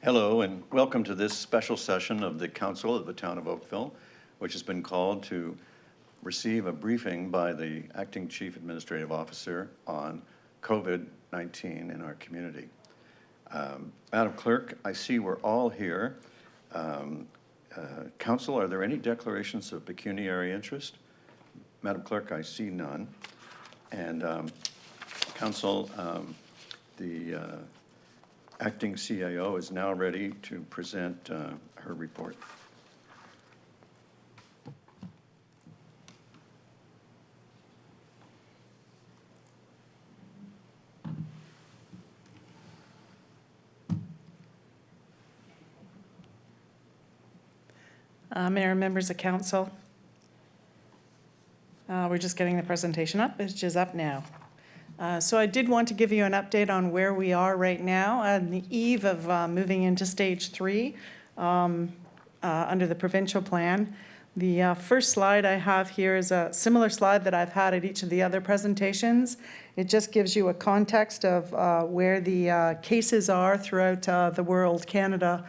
Hello and welcome to this special session of the Council of the Town of Oakville, which has been called to receive a briefing by the Acting Chief Administrative Officer on COVID-19 in our community. Madam Clerk, I see we're all here. Council, are there any declarations of pecuniary interest? Madam Clerk, I see none. And Council, the Acting CAO is now ready to present her report. Mayor and members of council, we're just getting the presentation up, which is up now. So I did want to give you an update on where we are right now on the eve of moving into stage 3 under the provincial plan. The first slide I have here is a similar slide that I've had at each of the other presentations. It just gives you a context of where the cases are throughout the world, Canada,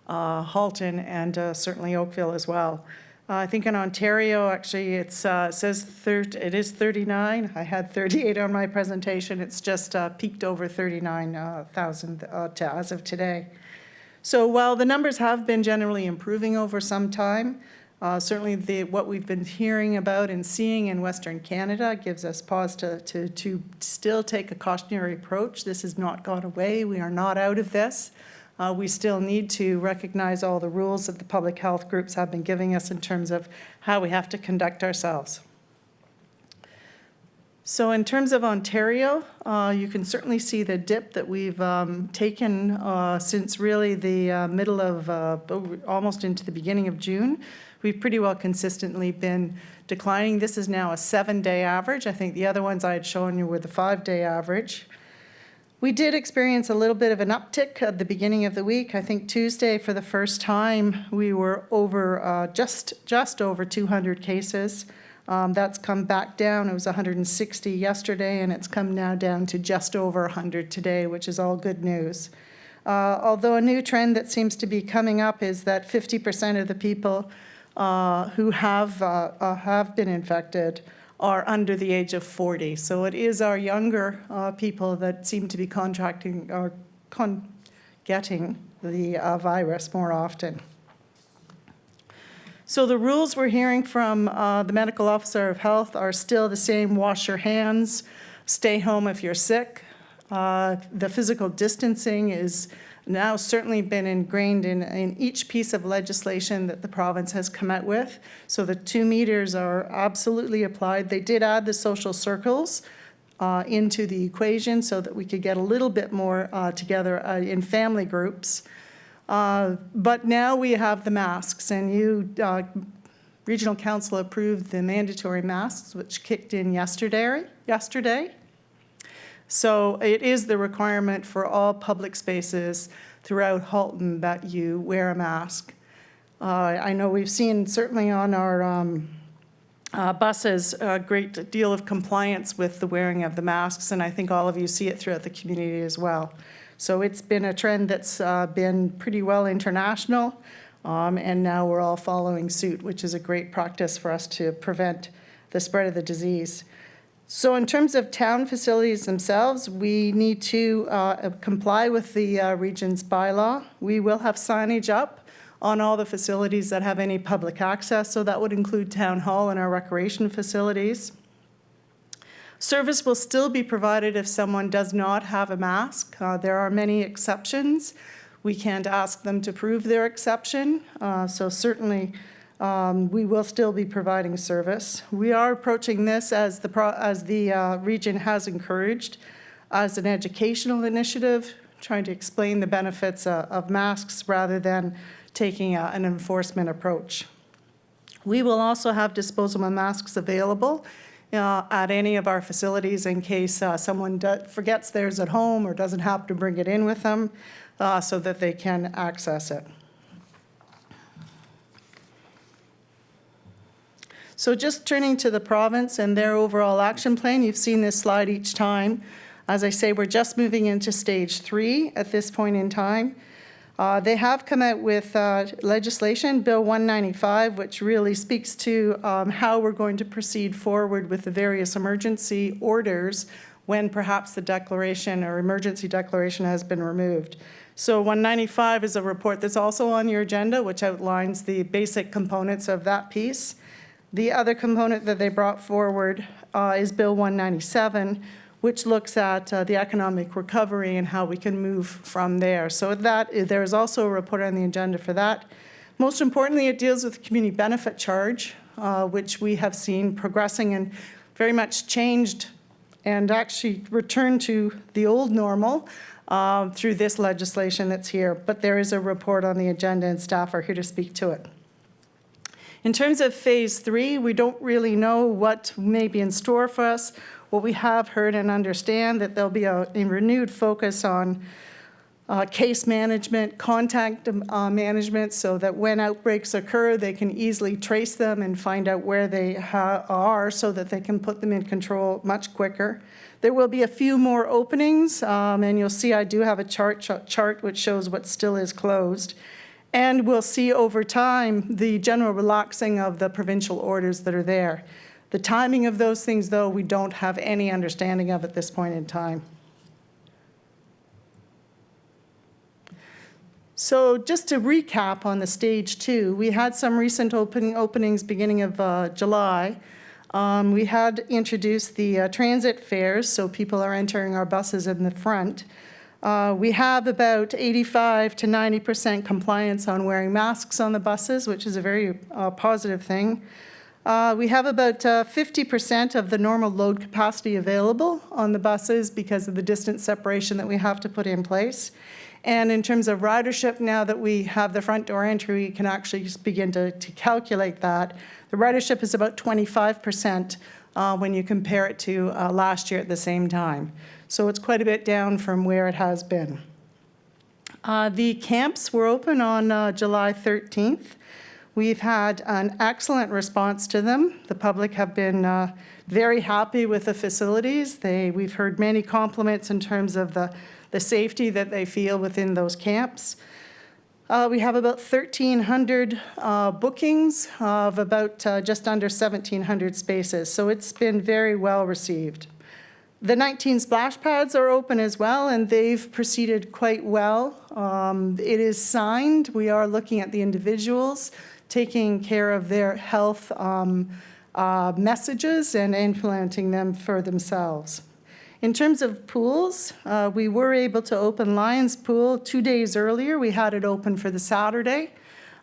Halton, and certainly Oakville as well. I think in Ontario, actually, it says it is 39. I had 38 on my presentation. It's just peaked over 39,000 as of today. So while the numbers have been generally improving over some time, certainly what we've been hearing about and seeing in Western Canada gives us pause to still take a cautionary approach. This has not gone away. We are not out of this. We still need to recognize all the rules that the public health groups have been giving us in terms of how we have to conduct ourselves. So in terms of Ontario, you can certainly see the dip that we've taken since really the middle of, almost into the beginning of June. We've pretty well consistently been declining. This is now a 7-day average. I think the other ones I had shown you were the 5-day average. We did experience a little bit of an uptick at the beginning of the week. I think Tuesday, for the first time, we were over just over 200 cases. That's come back down. It was 160 yesterday, and it's come now down to just over 100 today, which is all good news. Although a new trend that seems to be coming up is that 50% of the people who have been infected are under the age of 40. So it is our younger people that seem to be contracting or getting the virus more often. So the rules we're hearing from the medical officer of health are still the same: wash your hands, stay home if you're sick. The physical distancing is now certainly been ingrained in each piece of legislation that the province has come out with. So the 2 meters are absolutely applied. They did add the social circles into the equation so that we could get a little bit more together in family groups. But now we have the masks, and Regional Council approved the mandatory masks, which kicked in yesterday. So it is the requirement for all public spaces throughout Halton that you wear a mask. I know we've seen certainly on our buses a great deal of compliance with the wearing of the masks, and I think all of you see it throughout the community as well. So it's been a trend that's been pretty well international, and now we're all following suit, which is a great practice for us to prevent the spread of the disease. So in terms of town facilities themselves, we need to comply with the region's bylaw. We will have signage up on all the facilities that have any public access, so that would include town hall and our recreation facilities. Service will still be provided if someone does not have a mask. There are many exceptions. We can't ask them to prove their exception, so certainly we will still be providing service. We are approaching this as the region has encouraged as an educational initiative, trying to explain the benefits of masks rather than taking an enforcement approach. We will also have disposable masks available at any of our facilities in case someone forgets theirs at home or doesn't happen to bring it in with them, so that they can access it. So just turning to the province and their overall action plan, you've seen this slide each time. As I say, we're just moving into stage 3 at this point in time. They have come out with legislation, Bill 195, which really speaks to how we're going to proceed forward with the various emergency orders when perhaps the declaration or emergency declaration has been removed. So 195 is a report that's also on your agenda, which outlines the basic components of that piece. The other component that they brought forward is Bill 197, which looks at the economic recovery and how we can move from there. So there is also a report on the agenda for that. Most importantly, it deals with the community benefit charge, which we have seen progressing and very much changed and actually returned to the old normal through this legislation that's here. But there is a report on the agenda and staff are here to speak to it. In terms of phase 3, we don't really know what may be in store for us. What we have heard and understand that there'll be a renewed focus on case management, contact management, so that when outbreaks occur, they can easily trace them and find out where they are so that they can put them in control much quicker. There will be a few more openings, and you'll see I do have a chart which shows what still is closed. And we'll see over time the general relaxing of the provincial orders that are there. The timing of those things, though, we don't have any understanding of at this point in time. So just to recap on the stage 2, we had some recent openings beginning of July. We had introduced the transit fares, so people are entering our buses in the front. We have about 85 to 90% compliance on wearing masks on the buses, which is a very positive thing. We have about 50% of the normal load capacity available on the buses because of the distance separation that we have to put in place. And in terms of ridership, now that we have the front door entry, we can actually just begin to calculate that. The ridership is about 25% when you compare it to last year at the same time. So it's quite a bit down from where it has been. The camps were open on July 13th. We've had an excellent response to them. The public have been very happy with the facilities. We've heard many compliments in terms of the safety that they feel within those camps. We have about 1,300 bookings of about just under 1,700 spaces, so it's been very well received. The 19 splash pads are open as well, and they've proceeded quite well. It is signed. We are looking at the individuals, taking care of their health messages and implementing them for themselves. In terms of pools, we were able to open Lions Pool 2 days earlier. We had it open for the Saturday,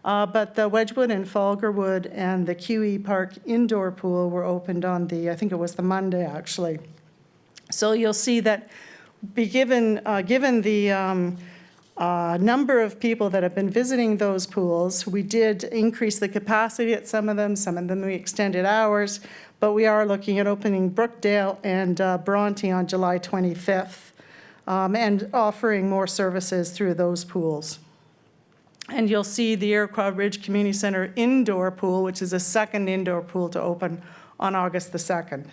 but the Wedgwood and Falgarwood and the QE Park indoor pool were opened on I think it was the Monday actually. So you'll see that given the number of people that have been visiting those pools, we did increase the capacity at some of them we extended hours, but we are looking at opening Brookdale and Bronte on July 25th and offering more services through those pools. And you'll see the Iroquois Ridge Community Center indoor pool, which is a second indoor pool to open on August the 2nd.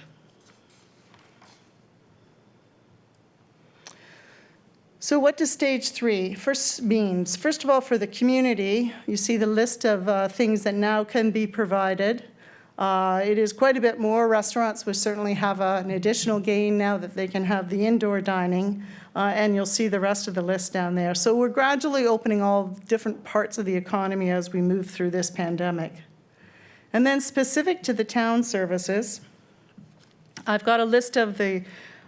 So what does stage 3 means? First of all, for the community, you see the list of things that now can be provided. It is quite a bit more. Restaurants will certainly have an additional gain now that they can have the indoor dining, and you'll see the rest of the list down there. So we're gradually opening all different parts of the economy as we move through this pandemic. And then specific to the town services, I've got a list of the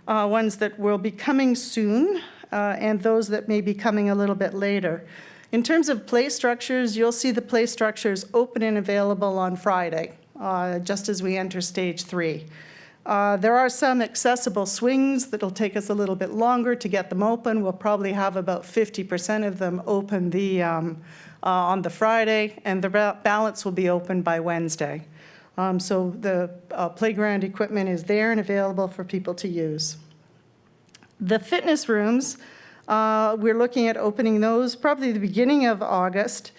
ones that will be coming soon, and those that may be coming a little bit later. In terms of play structures, you'll see the play structures open and available on Friday, just as we enter stage 3. There are some accessible swings that'll take us a little bit longer to get them open. We'll probably have about 50% of them open on the Friday, and the balance will be open by Wednesday. So the playground equipment is there and available for people to use. The fitness rooms, we're looking at opening those probably the beginning of August.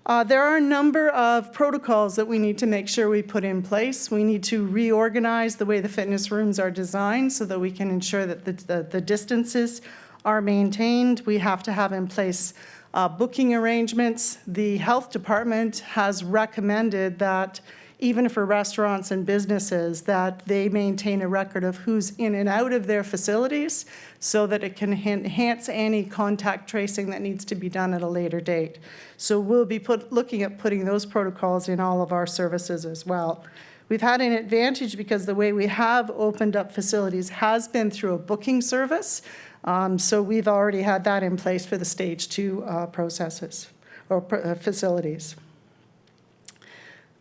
There are a number of protocols that we need to make sure we put in place. We need to reorganize the way the fitness rooms are designed so that we can ensure that the distances are maintained. We have to have in place booking arrangements. The health department has recommended that even for restaurants and businesses, that they maintain a record of who's in and out of their facilities so that it can enhance any contact tracing that needs to be done at a later date. So we'll be looking at putting those protocols in all of our services as well. We've had an advantage because the way we have opened up facilities has been through a booking service. So we've already had that in place for the stage 2 processes or facilities.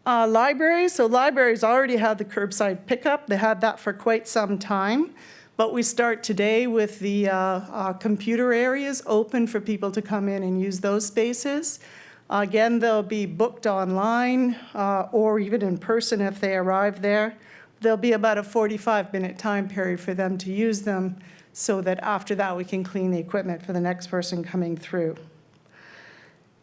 Libraries, so libraries already had the curbside pickup. They had that for quite some time. But we start today with the computer areas open for people to come in and use those spaces. Again, they'll be booked online or even in person if they arrive there. There'll be about a 45-minute time period for them to use them so that after that we can clean the equipment for the next person coming through.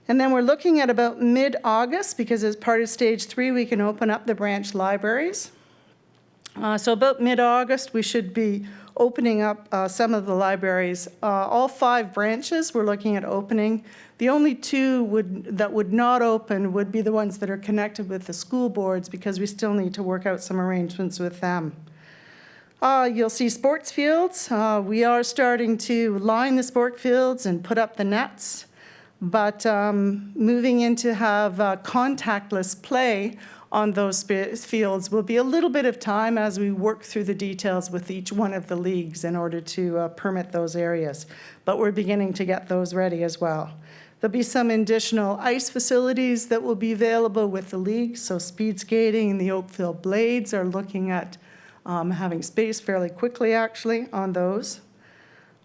And then we're looking at about mid-August, because as part of stage 3, we can open up the branch libraries. So about mid-August, we should be opening up some of the libraries. All 5 branches we're looking at opening. The only 2 that would not open would be the ones that are connected with the school boards, because we still need to work out some arrangements with them. You'll see sports fields. We are starting to line the sport fields and put up the nets. But moving into have contactless play on those fields will be a little bit of time as we work through the details with each one of the leagues in order to permit those areas. But we're beginning to get those ready as well. There'll be some additional ice facilities that will be available with the leagues. So speed skating and the Oakville Blades are looking at having space fairly quickly, actually, on those.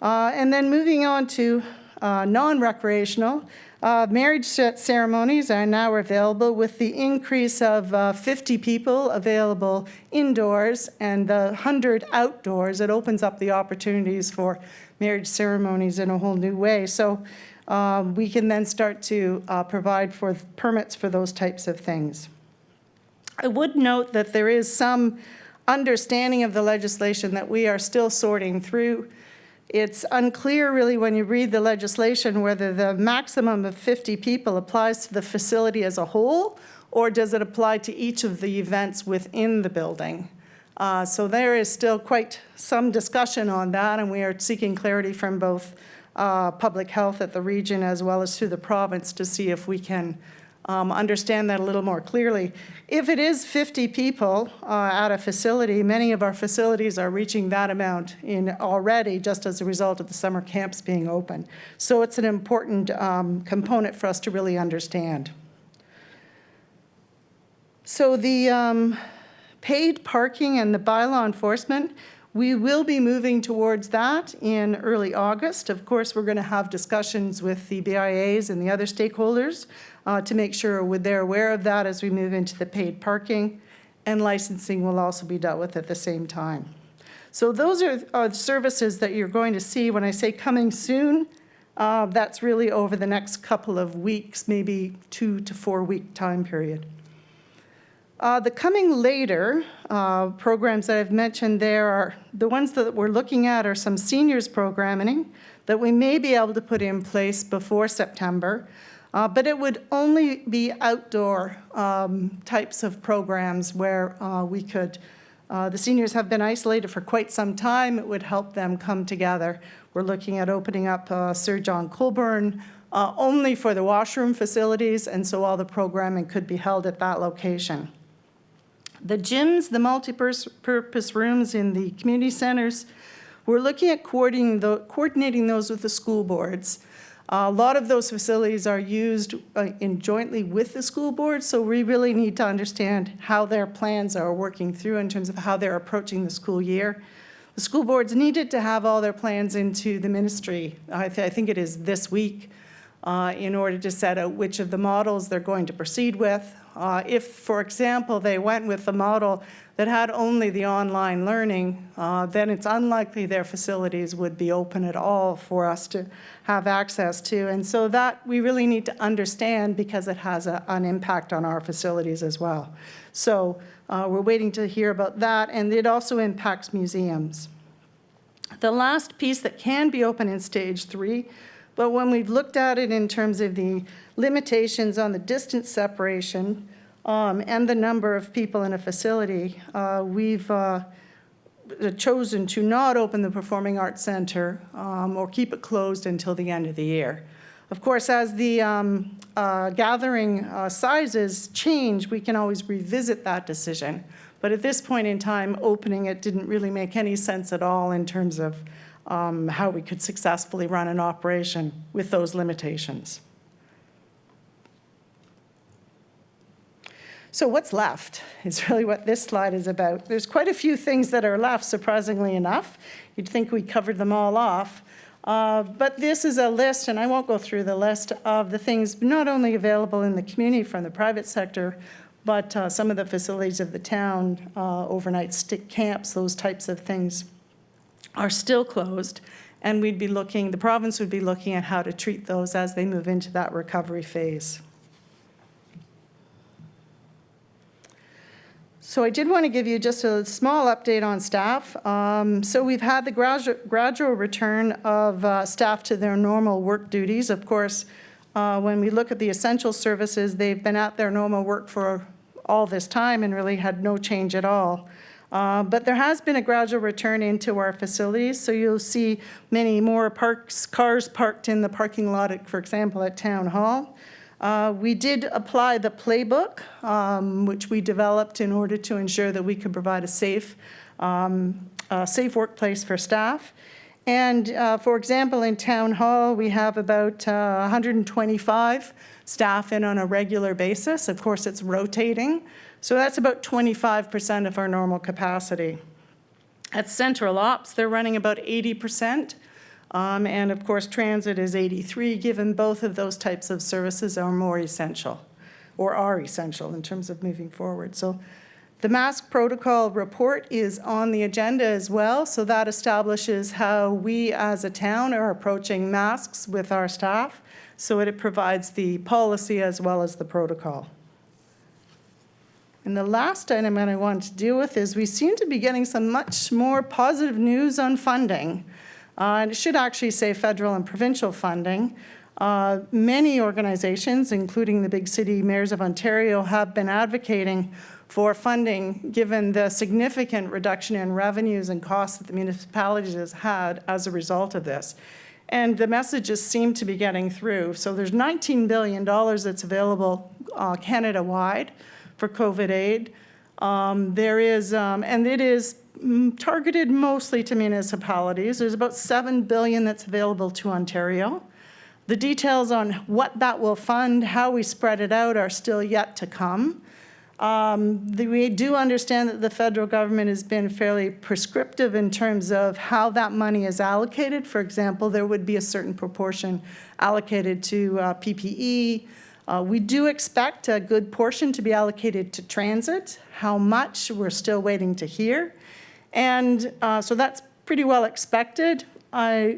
And then moving on to non-recreational, marriage ceremonies are now available with the increase of 50 people available indoors and 100 outdoors. It opens up the opportunities for marriage ceremonies in a whole new way. So we can then start to provide for permits for those types of things. I would note that there is some understanding of the legislation that we are still sorting through. It's unclear really when you read the legislation whether the maximum of 50 people applies to the facility as a whole, or does it apply to each of the events within the building. So there is still quite some discussion on that, and we are seeking clarity from both public health at the region as well as through the province to see if we can understand that a little more clearly. If it is 50 people at a facility, many of our facilities are reaching that amount in already just as a result of the summer camps being open. So it's an important component for us to really understand. So the paid parking and the bylaw enforcement, we will be moving towards that in early August. Of course, we're going to have discussions with the BIAs and the other stakeholders to make sure they're aware of that as we move into the paid parking, and licensing will also be dealt with at the same time. So those are services that you're going to see. When I say coming soon, that's really over the next couple of weeks, maybe 2 to 4 week time period. The coming later programs that I've mentioned there are the ones that we're looking at are some seniors programming that we may be able to put in place before September, but it would only be outdoor types of programs where we could, the seniors have been isolated for quite some time. It would help them come together. We're looking at opening up Sir John Colborne only for the washroom facilities, and so all the programming could be held at that location. The gyms, the multi-purpose rooms in the community centers, we're looking at coordinating those with the school boards. A lot of those facilities are used jointly with the school board, so we really need to understand how their plans are working through in terms of how they're approaching the school year. The school boards needed to have all their plans into the ministry, I think it is this week, in order to set out which of the models they're going to proceed with. If, for example, they went with the model that had only the online learning, then it's unlikely their facilities would be open at all for us to have access to. And so that we really need to understand because it has an impact on our facilities as well. So we're waiting to hear about that, and it also impacts museums. The last piece that can be open in stage 3, but when we've looked at it in terms of the limitations on the distance separation and the number of people in a facility, we've chosen to not open the Performing Arts Center or keep it closed until the end of the year. Of course, as the gathering sizes change, we can always revisit that decision. But at this point in time, opening it didn't really make any sense at all in terms of how we could successfully run an operation with those limitations. So what's left is really what this slide is about. There's quite a few things that are left, surprisingly enough. You'd think we covered them all off. But this is a list, and I won't go through the list, of the things not only available in the community from the private sector, but some of the facilities of the town, overnight stick camps, those types of things are still closed. And the province would be looking at how to treat those as they move into that recovery phase. So I did want to give you just a small update on staff. So we've had the gradual return of staff to their normal work duties. Of course, when we look at the essential services, they've been at their normal work for all this time and really had no change at all. But there has been a gradual return into our facilities. So you'll see many more cars parked in the parking lot, for example, at Town Hall. We did apply the playbook, which we developed in order to ensure that we could provide a safe workplace for staff. And for example, in Town Hall, we have about 125 staff in on a regular basis. Of course, it's rotating. So that's about 25% of our normal capacity. At Central Ops, they're running about 80%. And of course, transit is 83, given both of those types of services are more essential, or are essential in terms of moving forward. So the mask protocol report is on the agenda as well. So that establishes how we as a town are approaching masks with our staff. So it provides the policy as well as the protocol. And the last item that I want to deal with is we seem to be getting some much more positive news on funding. And it should actually say federal and provincial funding. Many organizations, including the big city mayors of Ontario, have been advocating for funding given the significant reduction in revenues and costs that the municipalities has had as a result of this. And the messages seem to be getting through. So there's $19 billion that's available Canada-wide for COVID aid. There is, and it is targeted mostly to municipalities. There's about $7 billion that's available to Ontario. The details on what that will fund, how we spread it out, are still yet to come. We do understand that the federal government has been fairly prescriptive in terms of how that money is allocated. For example, there would be a certain proportion allocated to PPE. We do expect a good portion to be allocated to transit. How much, we're still waiting to hear. And so that's pretty well expected.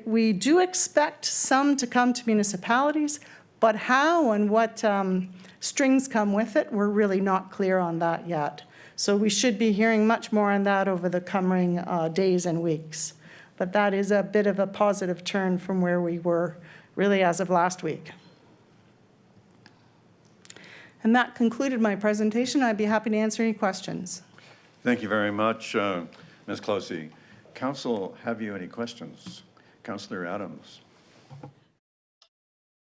We do expect some to come to municipalities, but how and what strings come with it, we're really not clear on that yet. So we should be hearing much more on that over the coming days and weeks. But that is a bit of a positive turn from where we were really as of last week. And that concluded my presentation. I'd be happy to answer any questions. Thank you very much, Ms. Closey. Council, have you any questions? Councillor Adams.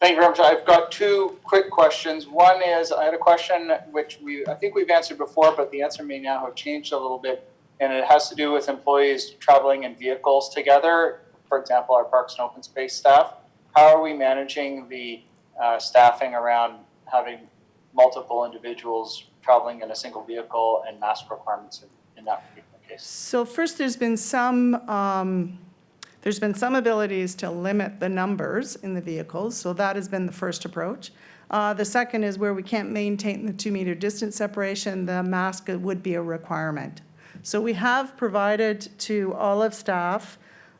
Thank you very much. I've got two quick questions. One is, I had a question which I think we've answered before, but the answer may now have changed a little bit, and it has to do with employees traveling in vehicles together. For example, our Parks and Open Space staff. How are we managing the staffing around having multiple individuals traveling in a single vehicle and mask requirements in that particular case? So first, there's been some abilities to limit the numbers in the vehicles, so that has been the first approach. The second is where we can't maintain the 2-meter distance separation, the mask would be a requirement. So we have provided to all of staff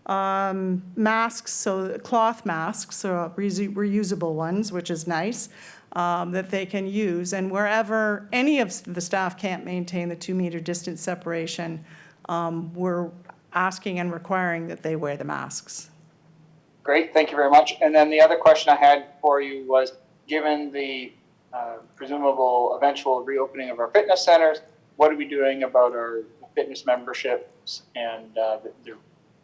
masks, so cloth masks, so reusable ones, which is nice, that they can use. And wherever any of the staff can't maintain the 2-meter distance separation, we're asking and requiring that they wear the masks. Great, thank you very much. And then the other question I had for you was, given the presumable eventual reopening of our fitness centers, what are we doing about our fitness memberships and the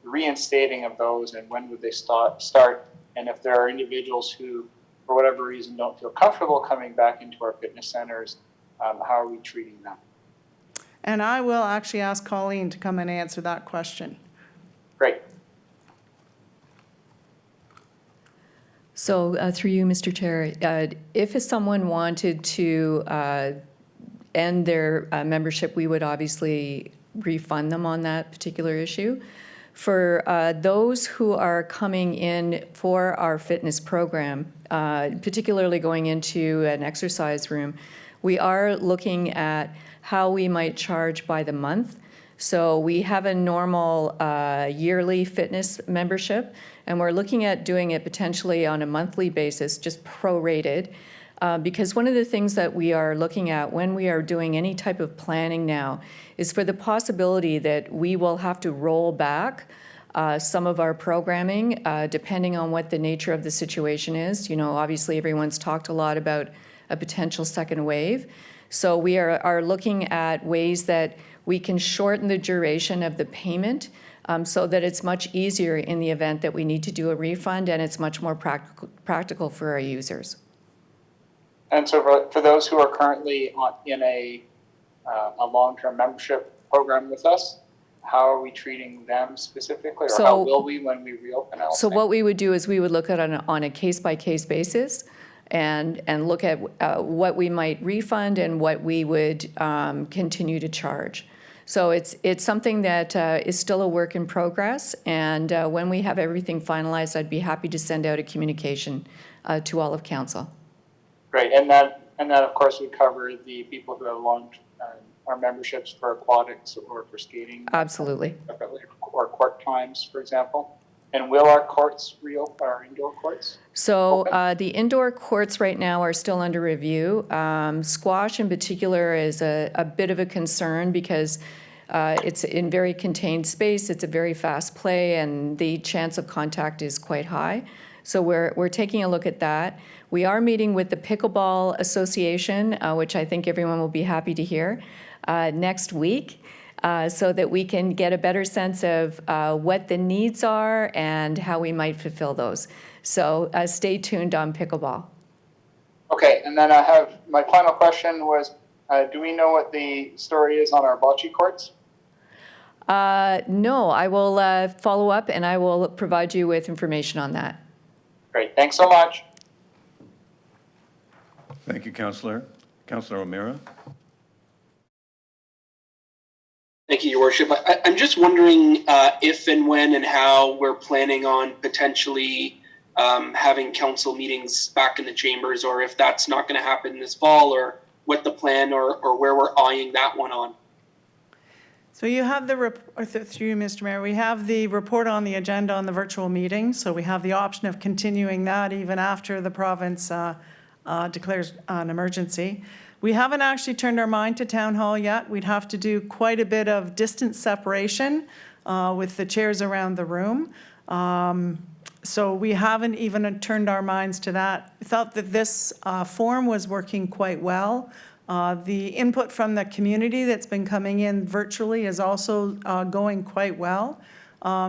reinstating of those, and when would they start? And if there are individuals who, for whatever reason, don't feel comfortable coming back into our fitness centers, how are we treating them? And I will actually ask Colleen to come and answer that question. Great. So through you, Mr. Chair, if someone wanted to end their membership, we would obviously refund them on that particular issue. For those who are coming in for our fitness program, particularly going into an exercise room, we are looking at how we might charge by the month. So we have a normal yearly fitness membership, and we're looking at doing it potentially on a monthly basis, just prorated. Because one of the things that we are looking at when we are doing any type of planning now is for the possibility that we will have to roll back some of our programming, depending on what the nature of the situation is. You know, obviously everyone's talked a lot about a potential second wave. So we are looking at ways that we can shorten the duration of the payment so that it's much easier in the event that we need to do a refund, and it's much more practical for our users. And so for those who are currently in a long-term membership program with us, how are we treating them specifically, or how will we when we reopen? So what we would do is we would look at it on a case-by-case basis and look at what we might refund and what we would continue to charge. So it's something that is still a work in progress, and when we have everything finalized, I'd be happy to send out a communication to all of council. Great, and that of course would cover the people who have our memberships for aquatics or for skating. Absolutely. Or court times, for example. And will our courts reopen, our indoor courts? So the indoor courts right now are still under review. Squash in particular is a bit of a concern because it's in very contained space, it's a very fast play, and the chance of contact is quite high. So we're taking a look at that. We are meeting with the Pickleball Association, which I think everyone will be happy to hear, next week. So that we can get a better sense of what the needs are and how we might fulfill those. So stay tuned on pickleball. Okay, and then I have, my final question was, do we know what the story is on our bocce courts? No, I will follow up and I will provide you with information on that. Great, thanks so much. Thank you, Councillor. Councillor O'Meara? Thank you, Your Worship. I'm just wondering if and when and how we're planning on potentially having council meetings back in the chambers, or if that's not going to happen this fall, or what the plan or where we're eyeing that one on. So you have through you, Mr. Mayor, we have the report on the agenda on the virtual meeting. So we have the option of continuing that even after the province declares an emergency. We haven't actually turned our mind to town hall yet. We'd have to do quite a bit of distance separation with the chairs around the room. So we haven't even turned our minds to that. We thought that this forum was working quite well. The input from the community that's been coming in virtually is also going quite well.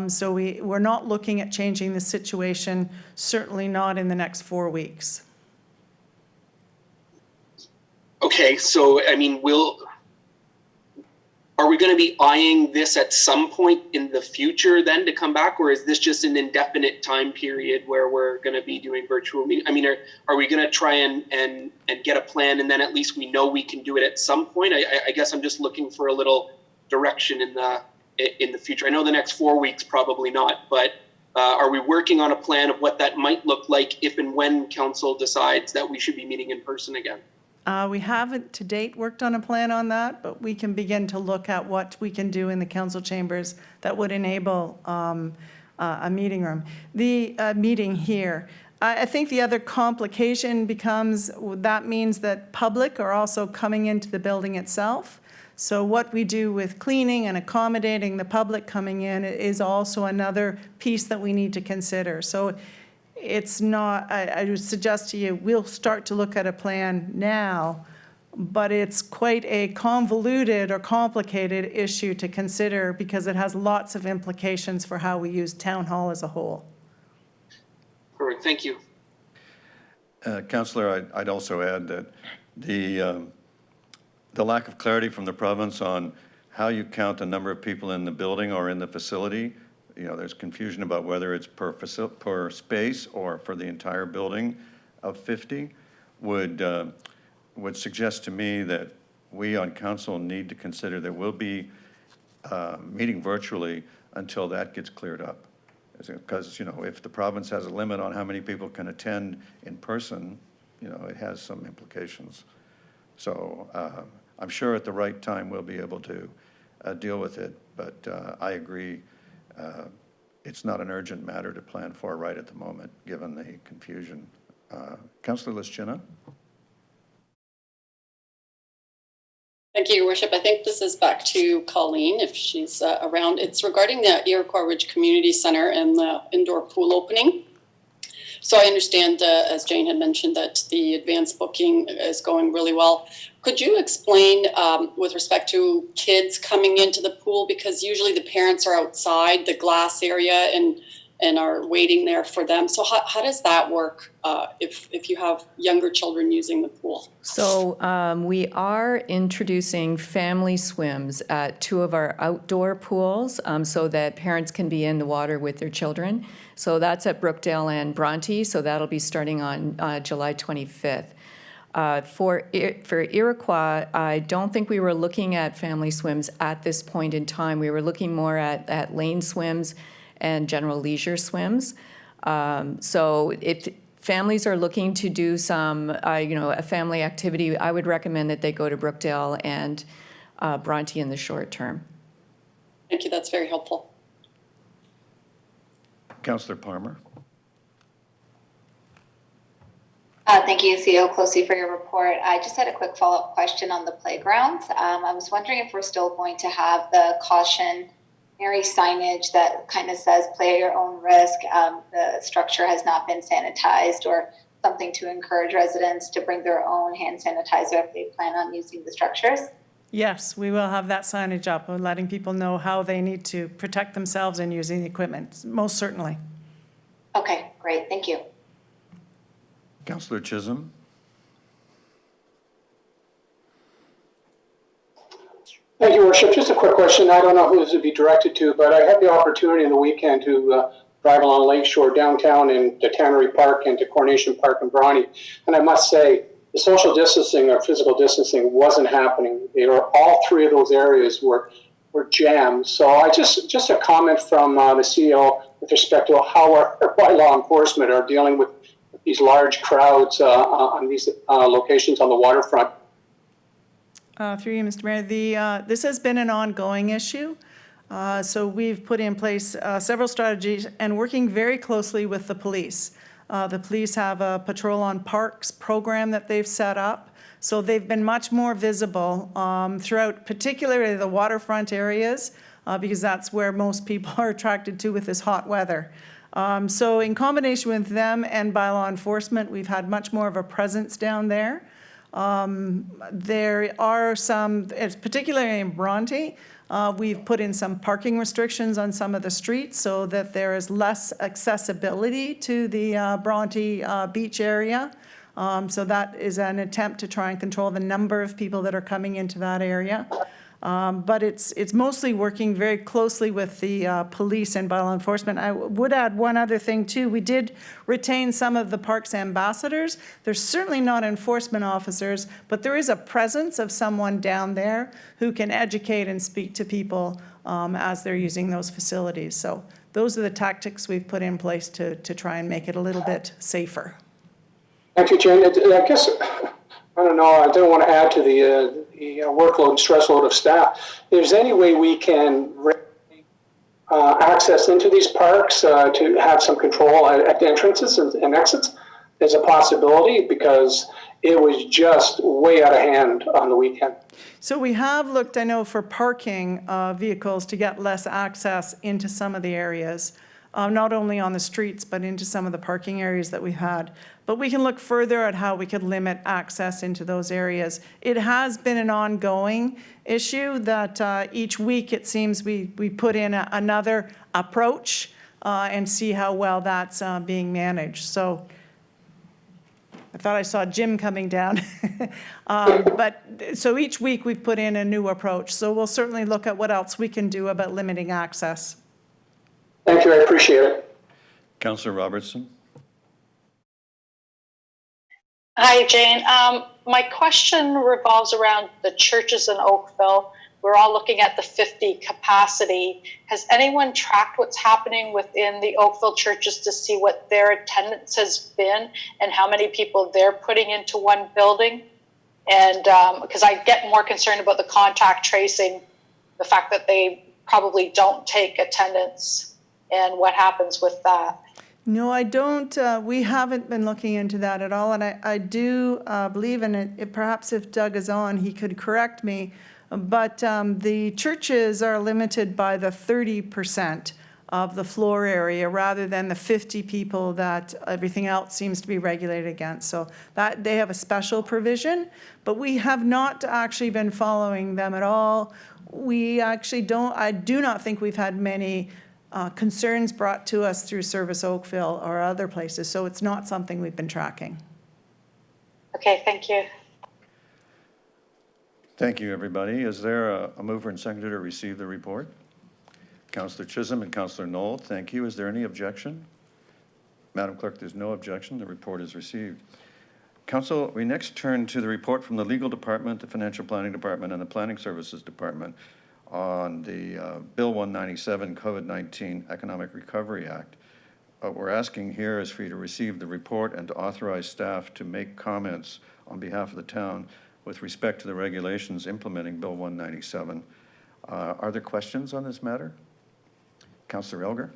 So we're not looking at changing the situation, certainly not in the next 4 weeks. Okay, so I mean, are we going to be eyeing this at some point in the future then to come back, or is this just an indefinite time period where we're going to be doing virtual meetings? I mean, are we going to try and get a plan, and then at least we know we can do it at some point? I guess I'm just looking for a little direction in the future. I know the next 4 weeks probably not, but are we working on a plan of what that might look like if and when council decides that we should be meeting in person again? We haven't to date worked on a plan on that, but we can begin to look at what we can do in the council chambers that would enable a meeting room. The meeting here. I think the other complication becomes that means that public are also coming into the building itself. So what we do with cleaning and accommodating the public coming in is also another piece that we need to consider. So it's not, I would suggest to you, we'll start to look at a plan now, but it's quite a convoluted or complicated issue to consider because it has lots of implications for how we use town hall as a whole. Perfect, thank you. Councillor, I'd also add that the lack of clarity from the province on how you count the number of people in the building or in the facility, there's confusion about whether it's per space or for the entire building of 50, would suggest to me that we on council need to consider that we'll be meeting virtually until that gets cleared up. Because, if the province has a limit on how many people can attend in person, it has some implications. So I'm sure at the right time we'll be able to deal with it, but I agree it's not an urgent matter to plan for right at the moment, given the confusion. Councillor Lischina? Thank you, Your Worship. I think this is back to Colleen, if she's around. It's regarding the Iroquois Ridge Community Center and the indoor pool opening. So I understand, as Jane had mentioned, that the advanced booking is going really well. Could you explain with respect to kids coming into the pool? Because usually the parents are outside the glass area and are waiting there for them. So how does that work if you have younger children using the pool? So we are introducing family swims at 2 of our outdoor pools so that parents can be in the water with their children. So that's at Brookdale and Bronte, so that'll be starting on July 25th. For Iroquois, I don't think we were looking at family swims at this point in time. We were looking more at lane swims and general leisure swims. So if families are looking to do some, a family activity, I would recommend that they go to Brookdale and Bronte in the short term. Thank you, that's very helpful. Councillor Palmer? Thank you, CEO Closey, for your report. I just had a quick follow-up question on the playgrounds. I was wondering if we're still going to have the cautionary signage that kind of says play at your own risk, the structure has not been sanitized, or something to encourage residents to bring their own hand sanitizer if they plan on using the structures? Yes, we will have that signage up, letting people know how they need to protect themselves in using the equipment, most certainly. Okay, great, thank you. Councillor Chisholm? Thank you, Worship. Just a quick question. I don't know who this would be directed to, but I had the opportunity in the weekend to drive along Lakeshore downtown and to Tannery Park and to Coronation Park and Bronte. And I must say, the social distancing or physical distancing wasn't happening. All 3 of those areas were jammed. So I just a comment from the CEO with respect to how our bylaw enforcement are dealing with these large crowds on these locations on the waterfront. Through you, Mr. Mayor, this has been an ongoing issue. So we've put in place several strategies and working very closely with the police. The police have a Patrol on Parks program that they've set up. So they've been much more visible throughout, particularly the waterfront areas, because that's where most people are attracted to with this hot weather. So in combination with them and bylaw enforcement, we've had much more of a presence down there. There are some, particularly in Bronte, we've put in some parking restrictions on some of the streets so that there is less accessibility to the Bronte beach area. So that is an attempt to try and control the number of people that are coming into that area. But it's mostly working very closely with the police and bylaw enforcement. I would add one other thing too. We did retain some of the parks ambassadors. They're certainly not enforcement officers, but there is a presence of someone down there who can educate and speak to people as they're using those facilities. So those are the tactics we've put in place to try and make it a little bit safer. Thank you, Jane. I guess, I don't know, I don't want to add to the workload and stress load of staff. If there's any way we can access into these parks to have some control at the entrances and exits, is a possibility because it was just way out of hand on the weekend. So we have looked, I know, for parking vehicles to get less access into some of the areas, not only on the streets, but into some of the parking areas that we had. But we can look further at how we could limit access into those areas. It has been an ongoing issue that each week it seems we put in another approach and see how well that's being managed. So I thought I saw Jim coming down. But so each week we've put in a new approach. So we'll certainly look at what else we can do about limiting access. Thank you, I appreciate it. Councillor Robertson? Hi, Jane. My question revolves around the churches in Oakville. We're all looking at the 50 capacity. Has anyone tracked what's happening within the Oakville churches to see what their attendance has been and how many people they're putting into one building? And because I get more concerned about the contact tracing, the fact that they probably don't take attendance and what happens with that. No, I don't. We haven't been looking into that at all. And I do believe in it. Perhaps if Doug is on, he could correct me. But the churches are limited by the 30% of the floor area rather than the 50 people that everything else seems to be regulated against. So that they have a special provision, but we have not actually been following them at all. We actually don't, I do not think we've had many concerns brought to us through Service Oakville or other places. So it's not something we've been tracking. Okay, thank you. Thank you, everybody. Is there a mover and seconder to receive the report? Councillor Chisholm and Councillor Knoll, thank you. Is there any objection? Madam Clerk, there's no objection. The report is received. Council, we next turn to the report from the Legal Department, the Financial Planning Department, and the Planning Services Department on the Bill 197 COVID-19 Economic Recovery Act. What we're asking here is for you to receive the report and to authorize staff to make comments on behalf of the town with respect to the regulations implementing Bill 197. Are there questions on this matter? Councillor Elgar?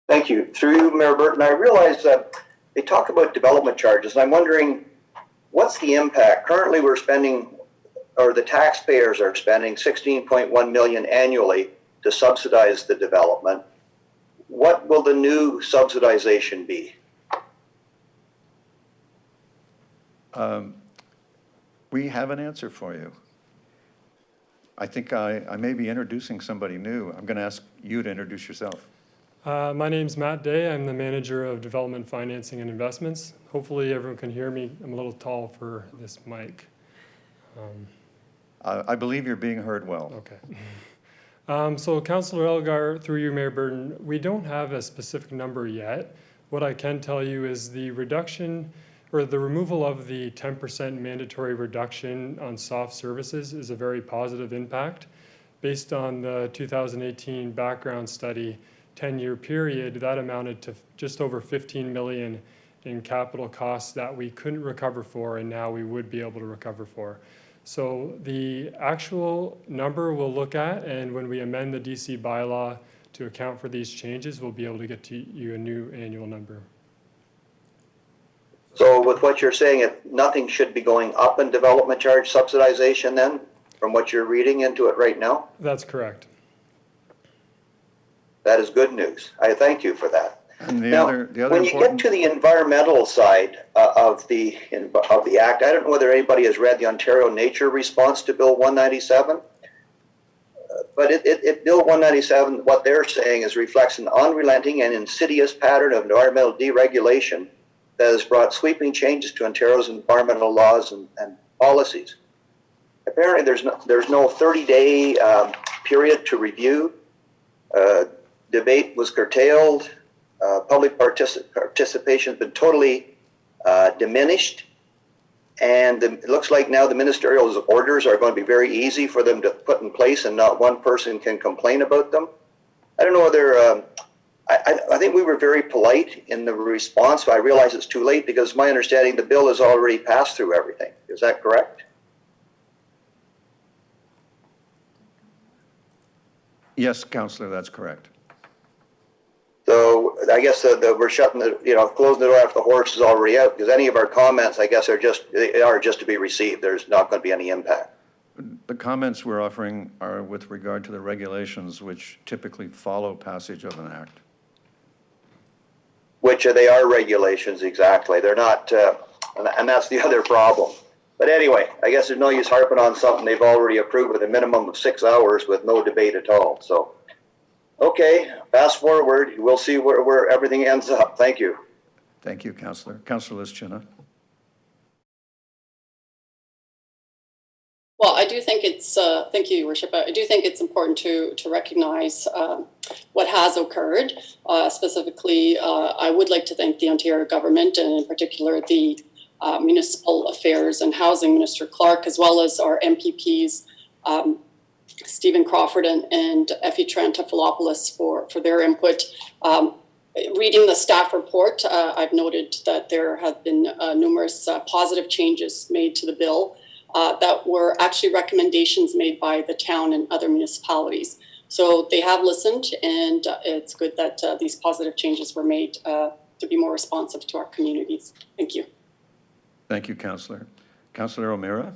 Thank you. Through you, Mayor Burton, I realize that they talk about development charges, and I'm wondering what's the impact? Currently, we're spending, or the taxpayers are spending $16.1 million annually to subsidize the development. What will the new subsidization be? We have an answer for you. I think I may be introducing somebody new. I'm going to ask you to introduce yourself. My name's Matt Day. I'm the manager of development financing and investments. Hopefully everyone can hear me. I'm a little tall for this mic. I believe you're being heard well. Okay. So Councillor Elgar, through you, Mayor Burton, we don't have a specific number yet. What I can tell you is the reduction or the removal of the 10% mandatory reduction on soft services is a very positive impact. Based on the 2018 background study, 10-year period, that amounted to just over 15 million in capital costs that we couldn't recover for, and now we would be able to recover for. So the actual number we'll look at, and when we amend the DC bylaw to account for these changes, we'll be able to get to you a new annual number. So with what you're saying, nothing should be going up in development charge subsidization then, from what you're reading into it right now? That's correct. That is good news. I thank you for that. And the Now, other when you get to the environmental side of the act, I don't know whether anybody has read the Ontario Nature response to Bill 197, but Bill 197, what they're saying is reflects an unrelenting and insidious pattern of environmental deregulation that has brought sweeping changes to Ontario's environmental laws and policies. Apparently, there's no 30-day period to review. Debate was curtailed. Public participation has been totally diminished. And it looks like now the ministerial orders are going to be very easy for them to put in place and not one person can complain about them. I don't know whether, I think we were very polite in the response, but I realize it's too late because my understanding the bill has already passed through everything. Is that correct? Yes, Councillor, that's correct. So I guess we're shutting closing the door after the horse is already out, because any of our comments, I guess, are just to be received. There's not going to be any impact. The comments we're offering are with regard to the regulations which typically follow passage of an act. Which they are regulations, exactly. They're not, and that's the other problem. But anyway, I guess there's no use harping on something they've already approved with a minimum of 6 hours with no debate at all. So, okay, fast forward. We'll see where everything ends up. Thank you. Thank you, Councillor. Councillor Lischina. Well, I do think it's, thank you, Your Worship. I do think it's important to recognize what has occurred. Specifically, I would like to thank the Ontario government, and in particular the Municipal Affairs and Housing Minister Clark, as well as our MPPs, Stephen Crawford and Effie Trantafilopoulos for their input. Reading the staff report, I've noted that there have been numerous positive changes made to the bill that were actually recommendations made by the town and other municipalities. So they have listened, and it's good that these positive changes were made to be more responsive to our communities. Thank you. Thank you, Councillor. Councillor O'Meara.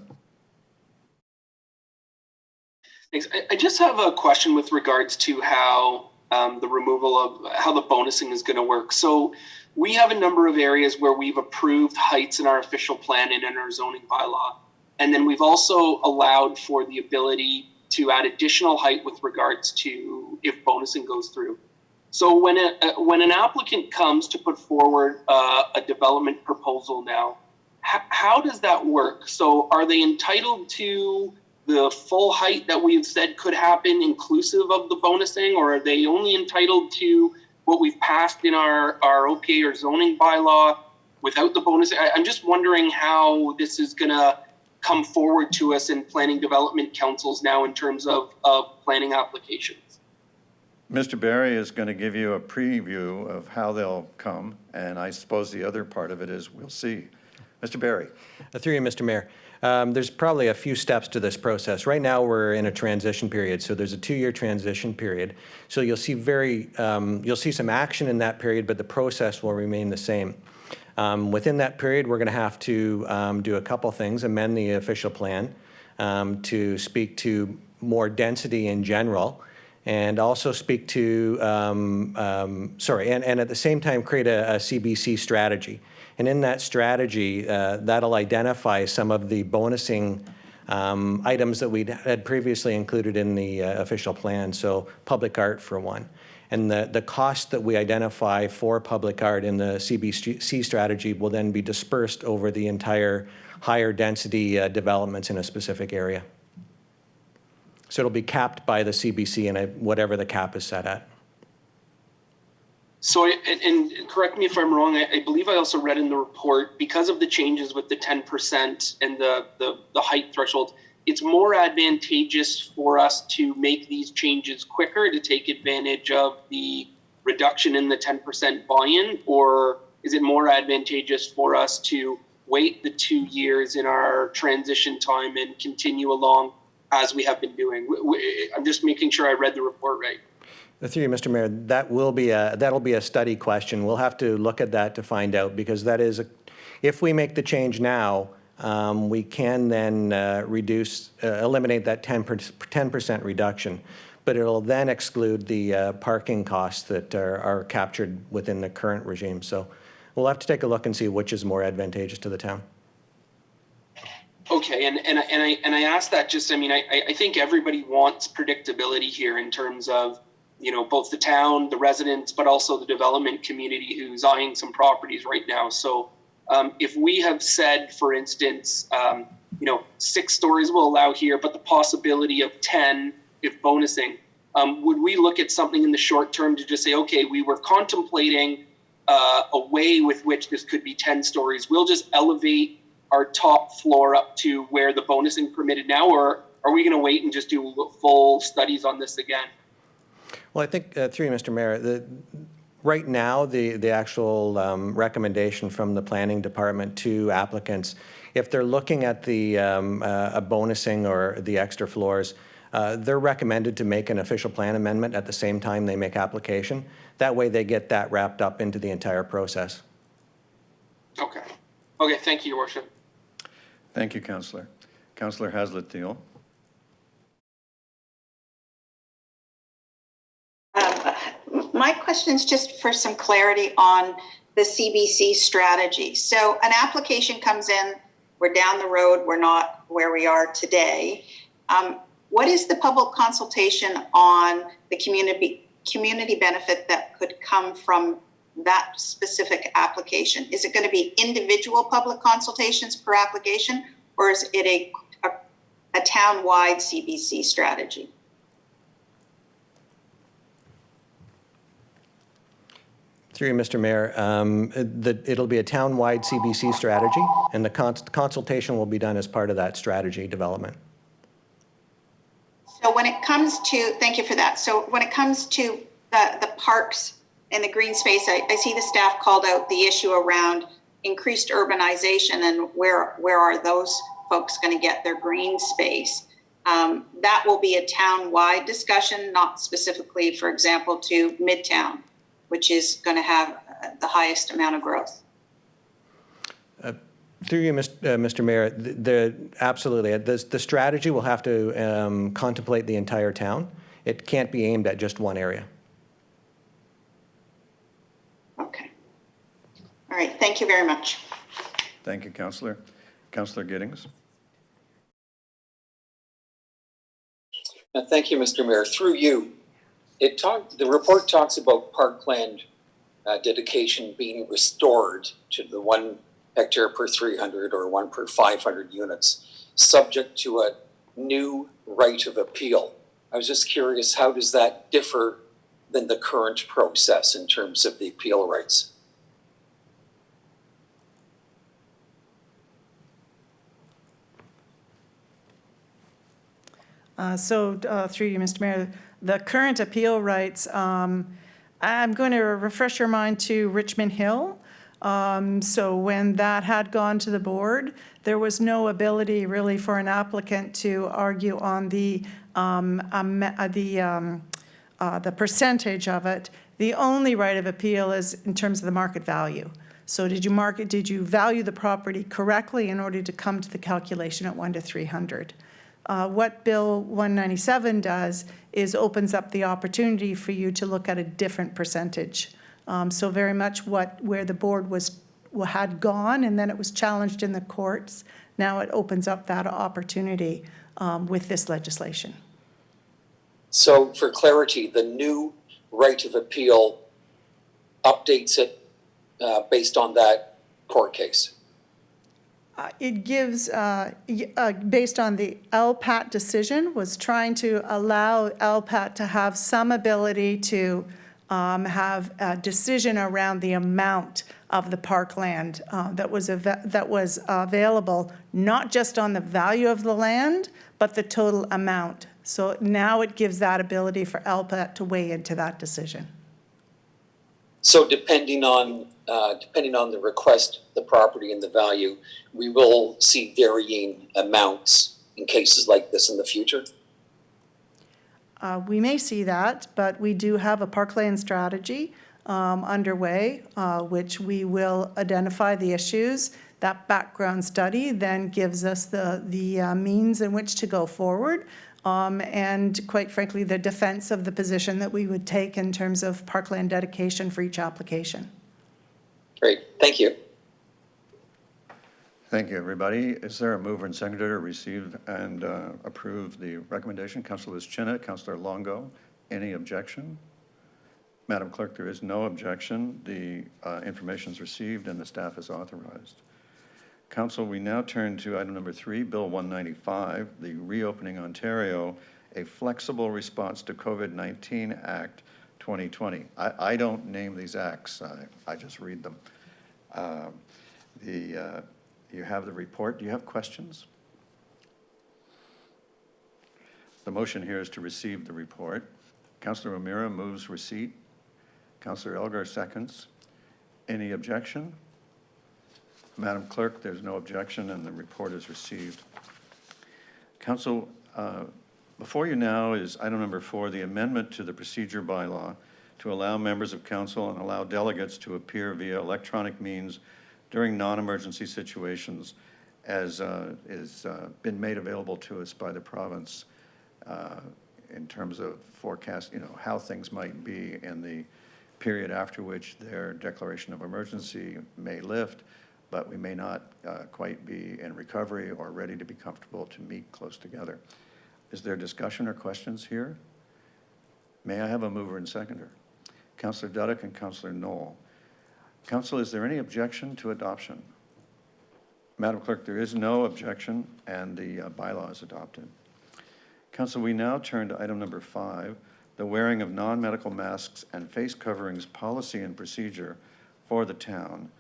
Thanks. I just have a question with regards to how the removal of how the bonusing is going to work. So we have a number of areas where we've approved heights in our official plan and in our zoning bylaw. And then we've also allowed for the ability to add additional height with regards to if bonusing goes through. So when an applicant comes to put forward a development proposal now, how does that work? So are they entitled to the full height that we've said could happen inclusive of the bonusing, or are they only entitled to what we've passed in our OPA or zoning bylaw without the bonus? I'm just wondering how this is going to come forward to us in planning development councils now in terms of planning applications. Mr. Barry is going to give you a preview of how they'll come, and I suppose the other part of it is we'll see. Mr. Barry. Through you, Mr. Mayor. There's probably a few steps to this process. Right now, we're in a transition period, so there's a 2-year transition period. So you'll see you'll see some action in that period, but the process will remain the same. Within that period, we're going to have to do a couple things: amend the official plan to speak to more density in general, and also speak to and at the same time create a CBC strategy. And in that strategy, that'll identify some of the bonusing items that we had previously included in the official plan, so public art for one. And the cost that we identify for public art in the CBC strategy will then be dispersed over the entire higher density developments in a specific area. So it'll be capped by the CBC and whatever the cap is set at. So, and correct me if I'm wrong, I believe I also read in the report, because of the changes with the 10% and the height threshold, it's more advantageous for us to make these changes quicker to take advantage of the reduction in the 10% buy-in, or is it more advantageous for us to wait the 2 years in our transition time and continue along as we have been doing? I'm just making sure I read the report right. Through you, Mr. Mayor, that'll be a study question. We'll have to look at that to find out, because that is if we make the change now, we can then eliminate that 10% reduction, but it'll then exclude the parking costs that are captured within the current regime. So we'll have to take a look and see which is more advantageous to the town. Okay, and I ask that just, I think everybody wants predictability here in terms of, both the town, the residents, but also the development community who's eyeing some properties right now. So if we have said, for instance, 6 stories will allow here, but the possibility of 10 if bonusing, would we look at something in the short term to just say, okay, we were contemplating a way with which this could be 10 stories. We'll just elevate our top floor up to where the bonusing permitted now, or are we going to wait and just do full studies on this again? Well, I think, through you, Mr. Mayor, right now, the actual recommendation from the planning department to applicants, if they're looking at the a bonusing or the extra floors, they're recommended to make an official plan amendment at the same time they make application. That way they get that wrapped up into the entire process. Okay. Okay, thank you, Your Worship. Thank you, Councillor. Councillor Haslett-Thiel. My question is just for some clarity on the CBC strategy. So an application comes in, we're down the road, we're not where we are today. What is the public consultation on the community benefit that could come from that specific application? Is it going to be individual public consultations per application, or is it a town-wide CBC strategy? Through you, Mr. Mayor, it'll be a town-wide CBC strategy, and the consultation will be done as part of that strategy development. So when it comes to, thank you for that. So when it comes to the parks and the green space, I see the staff called out the issue around increased urbanization and where are those folks going to get their green space. That will be a town-wide discussion, not specifically, for example, to Midtown, which is going to have the highest amount of growth. Through you, Mr. Mayor, absolutely. The strategy will have to contemplate the entire town. It can't be aimed at just one area. Okay. All right. Thank you very much. Thank you, Councillor. Councillor Giddings. Thank you, Mr. Mayor. Through you, the report talks about parkland dedication being restored to the 1 hectare per 300 or 1 per 500 units, subject to a new right of appeal. I was just curious, how does that differ than the current process in terms of the appeal rights? Through you, Mr. Mayor, the current appeal rights, I'm going to refresh your mind to Richmond Hill. So when that had gone to the board, there was no ability really for an applicant to argue on the percentage of it. The only right of appeal is in terms of the market value. So did you value the property correctly in order to come to the calculation at 1 to 300? What Bill 197 does is opens up the opportunity for you to look at a different percentage. So very much where the board had gone and then it was challenged in the courts, now it opens up that opportunity with this legislation. So for clarity, the new right of appeal updates it based on that court case? It gives, based on the LPAT decision, was trying to allow LPAT to have some ability to have a decision around the amount of the parkland that was available, not just on the value of the land, but the total amount. So now it gives that ability for LPAT to weigh into that decision. So depending on the request, the property and the value, we will see varying amounts in cases like this in the future? We may see that, but we do have a parkland strategy underway, which we will identify the issues. That background study then gives us the means in which to go forward. And quite frankly, the defense of the position that we would take in terms of parkland dedication for each application. Great, thank you. Thank you, everybody. Is there a mover and seconder to receive and approve the recommendation? Councillor Chinna, Councillor Longo, any objection? Madam Clerk, there is no objection. The information is received and the staff is authorized. Council, we now turn to item number 3, Bill 195, the Reopening Ontario, a Flexible Response to COVID-19 Act 2020. I don't name these acts, I just read them. You have the report. Do you have questions? The motion here is to receive the report. Councillor O'Meara moves receipt. Councillor Elgar seconds. Any objection? Madam Clerk, there's no objection and the report is received. Council, Before you now is item number 4, the amendment to the procedure bylaw to allow members of council and allow delegates to appear via electronic means during non-emergency situations as is been made available to us by the province in terms of forecast, how things might be in the period after which their declaration of emergency may lift, but we may not quite be in recovery or ready to be comfortable to meet close together. Is there discussion or questions here? May I have a mover and seconder? Councillor Duddeck and Councillor Knoll. Council, is there any objection to adoption? Madam Clerk, there is no objection, and the bylaw is adopted. Council, we now turn to item number 5, the wearing of non-medical masks and face coverings policy and procedure for the town.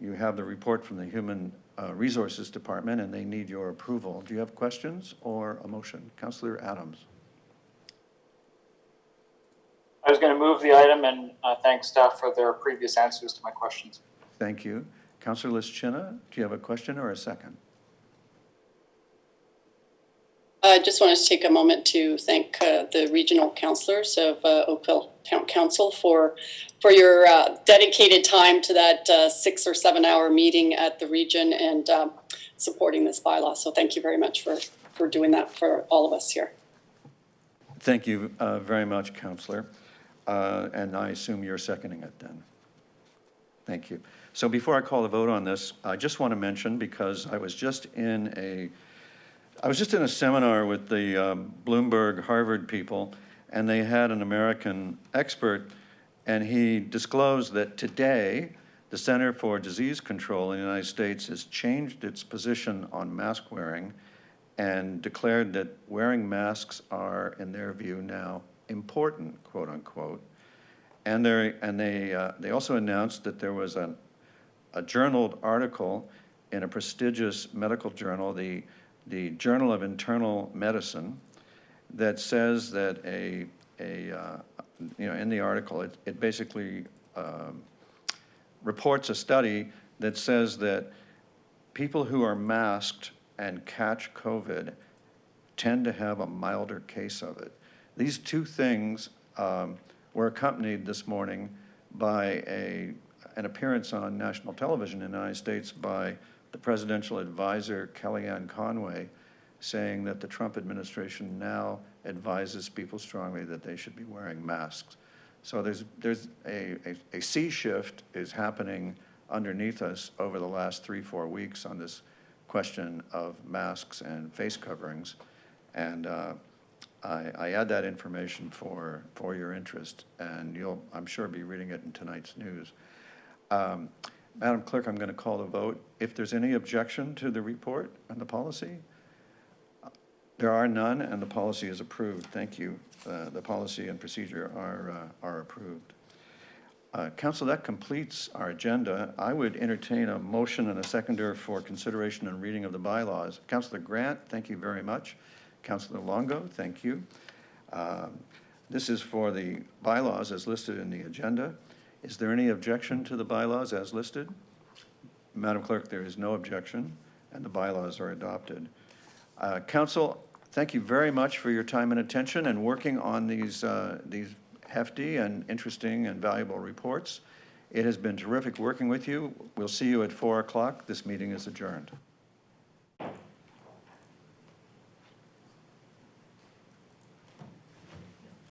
You have the report from the Human Resources Department, and they need your approval. Do you have questions or a motion? Councillor Adams. I was going to move the item and thank staff for their previous answers to my questions. Thank you. Councillor Lischina, do you have a question or a second? I just wanted to take a moment to thank the regional councillors of Oakville Town Council for your dedicated time to that 6 or 7 hour meeting at the region and supporting this bylaw. So thank you very much for doing that for all of us here. Thank you very much, Councillor. And I assume you're seconding it then. Thank you. So before I call the vote on this, I just want to mention, because I was just in a seminar with the Bloomberg Harvard people, and they had an American expert, and he disclosed that today the Center for Disease Control in the United States has changed its position on mask wearing and declared that wearing masks are, in their view now, important, quote unquote. And they also announced that there was a journaled article in a prestigious medical journal, the Journal of Internal Medicine, that says that in the article, it basically reports a study that says that people who are masked and catch COVID tend to have a milder case of it. These two things were accompanied this morning by an appearance on national television in the United States by the presidential advisor, Kellyanne Conway, saying that the Trump administration now advises people strongly that they should be wearing masks. So there's a sea shift is happening underneath us over the last 3-4 weeks on this question of masks and face coverings. And I add that information for your interest, and you'll, I'm sure, be reading it in tonight's news. Madam Clerk, I'm going to call the vote. If there's any objection to the report and the policy, there are none, and the policy is approved. Thank you. The policy and procedure are approved. Council, that completes our agenda. I would entertain a motion and a seconder for consideration and reading of the bylaws. Councillor Grant, thank you very much. Councillor Longo, thank you. This is for the bylaws as listed in the agenda. Is there any objection to the bylaws as listed? Madam Clerk, there is no objection, and the bylaws are adopted. Council, thank you very much for your time and attention and working on these hefty and interesting and valuable reports. It has been terrific working with you. We'll see you at 4 o'clock. This meeting is adjourned.